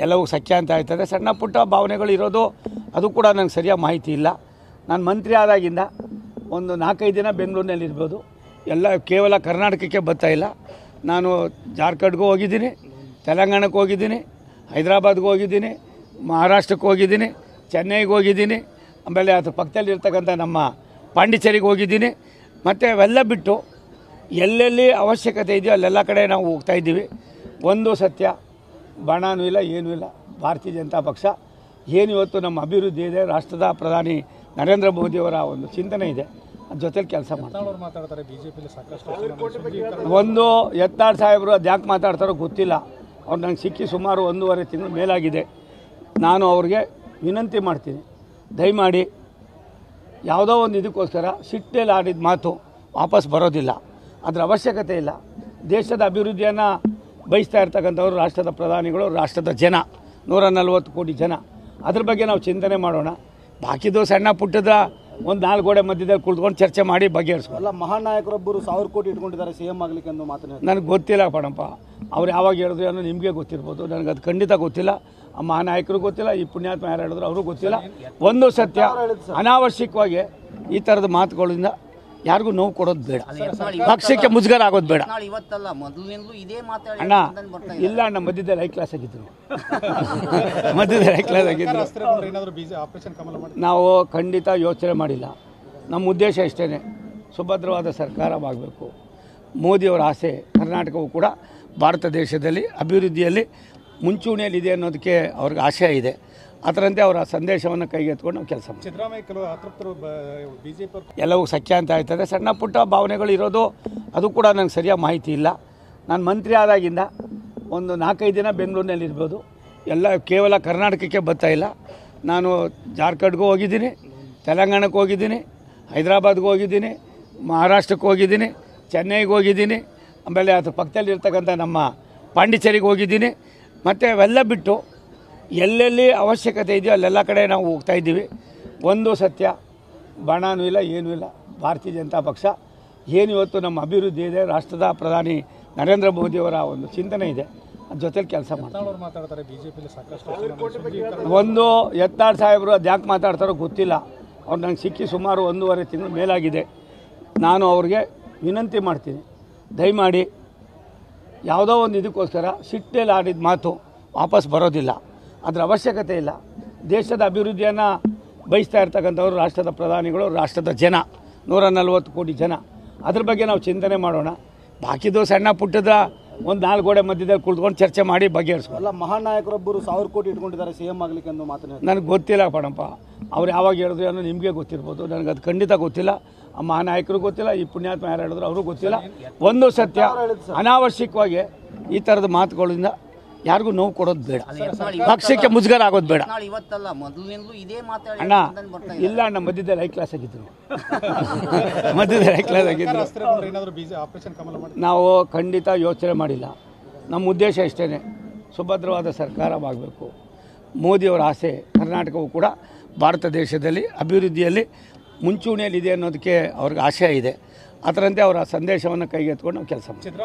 ಎಲ್ಲವೂ ಸಖ್ಯ ಅಂತ ಆಯ್ತದೆ. ಸಣ್ಣ ಪುಟ್ಟ ಭಾವನೆಗಳು ಇರೋದು ಅದು ಕೂಡ ನನಗೆ ಸರಿಯಾಗಿ ಮಾಹಿತಿ ಇಲ್ಲ. ನಾನು ಮಂತ್ರಿ ಆದಾಗಿಂದ ಒಂದು 4-5 ದಿನ ಬೆಂಗಳೂರಿನಲ್ಲಿ ಇರ್ಬೋದು. ಎಲ್ಲ ಕೇವಲ ಕರ್ನಾಟಕಕ್ಕೆ ಬರ್ತಾ ಇಲ್ಲ. ನಾನು ಜಾರ್ಖಂಡ್ಗೂ ಹೋಗಿದ್ದೀನಿ, ತೆಲಂಗಾಣಕ್ಕೆ ಹೋಗಿದ್ದೀನಿ, ಹೈದರಾಬಾದ್ಗೆ ಹೋಗಿದ್ದೀನಿ, ಮಹಾರಾಷ್ಟ್ರಕ್ಕೆ ಹೋಗಿದ್ದೀನಿ, ಚೆನ್ನೈಗೆ ಹೋಗಿದ್ದೀನಿ, ಆಮೇಲೆ ಅದ್ರ ಪಕ್ಕದಲ್ಲಿ ಇರ್ತಕ್ಕಂಥ ನಮ್ಮ ಪಾಂಡಿಚೇರಿಗೆ ಹೋಗಿದ್ದೀನಿ. ಮತ್ತು ಅವೆಲ್ಲ ಬಿಟ್ಟು ಎಲ್ಲೆಲ್ಲಿ ಅವಶ್ಯಕತೆ ಇದೆಯೋ ಅಲ್ಲೆಲ್ಲ ಕಡೆ ನಾವು ಹೋಗ್ತಾ ಇದ್ದೀವಿ. ಒಂದು ಸತ್ಯ, ಬಣನೂ ಇಲ್ಲ, ಏನೂ ಇಲ್ಲ. ಭಾರತೀಯ ಜನತಾ ಪಕ್ಷ ಏನು ಇವತ್ತು ನಮ್ಮ ಅಭಿವೃದ್ಧಿ ಇದೆ, ರಾಷ್ಟ್ರದ ಪ್ರಧಾನಿ ನರೇಂದ್ರ ಮೋದಿಯವರ ಒಂದು ಚಿಂತನೆ ಇದೆ, ಅದ್ರ ಜೊತೆಲಿ ಕೆಲಸ ಮಾಡ್ತಾರೆ. ಒಂದು ಯತ್ನಾಳ್ ಸಾಹೇಬರು ಅದು ಯಾಕೆ ಮಾತಾಡ್ತಾರೋ ಗೊತ್ತಿಲ್ಲ. ಅವ್ರು ನಂಗೆ ಸಿಕ್ಕಿ ಸುಮಾರು 1.5 ತಿಂಗಳು ಮೇಲಾಗಿದೆ. ನಾನು ಅವ್ರಿಗೆ ವಿನಂತಿ ಮಾಡ್ತೀನಿ, ದಯಮಾಡಿ ಯಾವುದೋ ಒಂದು ಇದಕ್ಕೋಸ್ಕರ ಸಿಟ್ಟಲ್ಲಿ ಆಡಿದ ಮಾತು ವಾಪಸ್ ಬರೋದಿಲ್ಲ. ಅದರ ಅವಶ್ಯಕತೆ ಇಲ್ಲ. ದೇಶದ ಅಭಿವೃದ್ಧಿಯನ್ನು ಬಯಸ್ತಾ ಇರ್ತಕ್ಕಂಥವ್ರು ರಾಷ್ಟ್ರದ ಪ್ರಧಾನಿಗಳು, ರಾಷ್ಟ್ರದ ಜನ, 140 ಕೋಟಿ ಜನ. ಅದ್ರ ಬಗ್ಗೆ ನಾವು ಚಿಂತನೆ ಮಾಡೋಣ. ಬಾಕಿದು ಸಣ್ಣ ಪುಟ್ಟದ ಒಂದು 4 ಗೋಡೆ ಮಧ್ಯದಲ್ಲಿ ಕುಳಿತುಕೊಂಡು ಚರ್ಚೆ ಮಾಡಿ ಬಗೆಹರಿಸ್ಕೊಳ್ಳ. ಮಹಾನ್ ನಾಯಕರೊಬ್ಬರು 1000 ಕೋಟಿ ಇಟ್ಕೊಂಡಿದ್ದಾರೆ CM ಆಗಲಿಕ್ಕೆ ಎಂದು ಮಾತನಾಡಿ. ನನಗೆ ಗೊತ್ತಿಲ್ಲ ಪಣಪ್ಪ, ಅವ್ರು ಯಾವಾಗ ಹೇಳಿದ್ರು ಅನ್ನೋ ನಿಮಗೆ ಗೊತ್ತಿರ್ಬೋದು. ನನಗೆ ಅದು ಖಂಡಿತ ಗೊತ್ತಿಲ್ಲ. ಆ ಮಹಾನಾಯಕರು ಗೊತ್ತಿಲ್ಲ, ಈ ಪುಣ್ಯಾತ್ಮ ಯಾರು ಹೇಳಿದ್ರು ಅವರು ಗೊತ್ತಿಲ್ಲ. ಒಂದು ಸತ್ಯ, ಅನಾವಶ್ಯಕವಾಗಿ ಈ ಥರದ ಮಾತುಗಳಿಂದ ಯಾರಿಗೂ ನೋವು ಕೊಡೋದು ಬೇಡ, ಪಕ್ಷಕ್ಕೆ ಮುಜುಗರ ಆಗೋದು ಬೇಡ. ಅಣ್ಣ ಇಲ್ಲ, ಅಣ್ಣ ಮಧ್ಯದಲ್ಲಿ ಹೈ ಕ್ಲಾಸ್ ಆಗಿದ್ರು, ಮಧ್ಯದಲ್ಲಿ ಹೈ ಕ್ಲಾಸ್ ಆಗಿದ್ರು. ನಾವು ಖಂಡಿತ ಯೋಚನೆ ಮಾಡಿಲ್ಲ. ನಮ್ಮ ಉದ್ದೇಶ ಇಷ್ಟೇ, ಸುಭದ್ರವಾದ ಸರ್ಕಾರವಾಗಬೇಕು. ಮೋದಿಯವರ ಆಸೆ ಕರ್ನಾಟಕವು ಕೂಡ ಭಾರತ ದೇಶದಲ್ಲಿ ಅಭಿವೃದ್ಧಿಯಲ್ಲಿ ಮುಂಚೂಣಿಯಲ್ಲಿದೆ ಅನ್ನೋದಕ್ಕೆ ಅವ್ರಿಗೆ ಆಶಯ ಇದೆ. ಅದರಂತೆ ಅವರ ಸಂದೇಶವನ್ನು ಕೈಗೆತ್ಕೊಂಡು ನಾವು ಕೆಲಸ ಮಾಡ್ತೀವಿ. ಎಲ್ಲವೂ ಸಖ್ಯ ಅಂತ ಆಯ್ತದೆ. ಸಣ್ಣ ಪುಟ್ಟ ಭಾವನೆಗಳು ಇರೋದು ಅದು ಕೂಡ ನನಗೆ ಸರಿಯಾಗಿ ಮಾಹಿತಿ ಇಲ್ಲ. ನಾನು ಮಂತ್ರಿ ಆದಾಗಿಂದ ಒಂದು 4-5 ದಿನ ಬೆಂಗಳೂರಿನಲ್ಲಿ ಇರ್ಬೋದು. ಎಲ್ಲ ಕೇವಲ ಕರ್ನಾಟಕಕ್ಕೆ ಬರ್ತಾ ಇಲ್ಲ. ನಾನು ಜಾರ್ಖಂಡ್ಗೂ ಹೋಗಿದ್ದೀನಿ, ತೆಲಂಗಾಣಕ್ಕೆ ಹೋಗಿದ್ದೀನಿ, ಹೈದರಾಬಾದ್ಗೆ ಹೋಗಿದ್ದೀನಿ, ಮಹಾರಾಷ್ಟ್ರಕ್ಕೆ ಹೋಗಿದ್ದೀನಿ, ಚೆನ್ನೈಗೆ ಹೋಗಿದ್ದೀನಿ, ಆಮೇಲೆ ಅದ್ರ ಪಕ್ಕದಲ್ಲಿ ಇರ್ತಕ್ಕಂಥ ನಮ್ಮ ಪಾಂಡಿಚೇರಿಗೆ ಹೋಗಿದ್ದೀನಿ. ಮತ್ತು ಅವೆಲ್ಲ ಬಿಟ್ಟು ಎಲ್ಲೆಲ್ಲಿ ಅವಶ್ಯಕತೆ ಇದೆಯೋ ಅಲ್ಲೆಲ್ಲ ಕಡೆ ನಾವು ಹೋಗ್ತಾ ಇದ್ದೀವಿ. ಒಂದು ಸತ್ಯ, ಬಣನೂ ಇಲ್ಲ, ಏನೂ ಇಲ್ಲ. ಭಾರತೀಯ ಜನತಾ ಪಕ್ಷ ಏನು ಇವತ್ತು ನಮ್ಮ ಅಭಿವೃದ್ಧಿ ಇದೆ, ರಾಷ್ಟ್ರದ ಪ್ರಧಾನಿ ನರೇಂದ್ರ ಮೋದಿಯವರ ಒಂದು ಚಿಂತನೆ ಇದೆ, ಅದ್ರ ಜೊತೆಲಿ ಕೆಲಸ ಮಾಡ್ತಾರೆ. ಒಂದು ಯತ್ನಾಳ್ ಸಾಹೇಬರು ಅದು ಯಾಕೆ ಮಾತಾಡ್ತಾರೋ ಗೊತ್ತಿಲ್ಲ. ಅವ್ರು ನಂಗೆ ಸಿಕ್ಕಿ ಸುಮಾರು 1.5 ತಿಂಗಳು ಮೇಲಾಗಿದೆ. ನಾನು ಅವ್ರಿಗೆ ವಿನಂತಿ ಮಾಡ್ತೀನಿ, ದಯಮಾಡಿ ಯಾವುದೋ ಒಂದು ಇದಕ್ಕೋಸ್ಕರ ಸಿಟ್ಟಲ್ಲಿ ಆಡಿದ ಮಾತು ವಾಪಸ್ ಬರೋದಿಲ್ಲ. ಅದರ ಅವಶ್ಯಕತೆ ಇಲ್ಲ. ದೇಶದ ಅಭಿವೃದ್ಧಿಯನ್ನು ಬಯಸ್ತಾ ಇರ್ತಕ್ಕಂಥವ್ರು ರಾಷ್ಟ್ರದ ಪ್ರಧಾನಿಗಳು, ರಾಷ್ಟ್ರದ ಜನ, 140 ಕೋಟಿ ಜನ. ಅದ್ರ ಬಗ್ಗೆ ನಾವು ಚಿಂತನೆ ಮಾಡೋಣ. ಬಾಕಿದು ಸಣ್ಣ ಪುಟ್ಟದ ಒಂದು 4 ಗೋಡೆ ಮಧ್ಯದಲ್ಲಿ ಕುಳಿತುಕೊಂಡು ಚರ್ಚೆ ಮಾಡಿ ಬಗೆಹರಿಸ್ಕೊಳ್ಳ. ಮಹಾನ್ ನಾಯಕರೊಬ್ಬರು 1000 ಕೋಟಿ ಇಟ್ಕೊಂಡಿದ್ದಾರೆ CM ಆಗಲಿಕ್ಕೆ ಎಂದು ಮಾತನಾಡಿ. ನನಗೆ ಗೊತ್ತಿಲ್ಲ ಪಣಪ್ಪ, ಅವ್ರು ಯಾವಾಗ ಹೇಳಿದ್ರು ಅನ್ನೋ ನಿಮಗೆ ಗೊತ್ತಿರ್ಬೋದು. ನನಗೆ ಅದು ಖಂಡಿತ ಗೊತ್ತಿಲ್ಲ. ಆ ಮಹಾನಾಯಕರು ಗೊತ್ತಿಲ್ಲ, ಈ ಪುಣ್ಯಾತ್ಮ ಯಾರು ಹೇಳಿದ್ರು ಅವರು ಗೊತ್ತಿಲ್ಲ. ಒಂದು ಸತ್ಯ, ಅನಾವಶ್ಯಕವಾಗಿ ಈ ಥರದ ಮಾತುಗಳಿಂದ ಯಾರಿಗೂ ನೋವು ಕೊಡೋದು ಬೇಡ, ಪಕ್ಷಕ್ಕೆ ಮುಜುಗರ ಆಗೋದು ಬೇಡ. ಅಣ್ಣ ಇಲ್ಲ, ಅಣ್ಣ ಮಧ್ಯದಲ್ಲಿ ಹೈ ಕ್ಲಾಸ್ ಆಗಿದ್ರು, ಮಧ್ಯದಲ್ಲಿ ಹೈ ಕ್ಲಾಸ್ ಆಗಿದ್ರು. ನಾವು ಖಂಡಿತ ಯೋಚನೆ ಮಾಡಿಲ್ಲ. ನಮ್ಮ ಉದ್ದೇಶ ಇಷ್ಟೇ, ಸುಭದ್ರವಾದ ಸರ್ಕಾರವಾಗಬೇಕು. ಮೋದಿಯವರ ಆಸೆ ಕರ್ನಾಟಕವು ಕೂಡ ಭಾರತ ದೇಶದಲ್ಲಿ ಅಭಿವೃದ್ಧಿಯಲ್ಲಿ ಮುಂಚೂಣಿಯಲ್ಲಿದೆ ಅನ್ನೋದಕ್ಕೆ ಅವ್ರಿಗೆ ಆಶಯ ಇದೆ. ಅದರಂತೆ ಅವರ ಸಂದೇಶವನ್ನು ಕೈಗೆತ್ಕೊಂಡು ನಾವು ಕೆಲಸ ಮಾಡ್ತೀವಿ.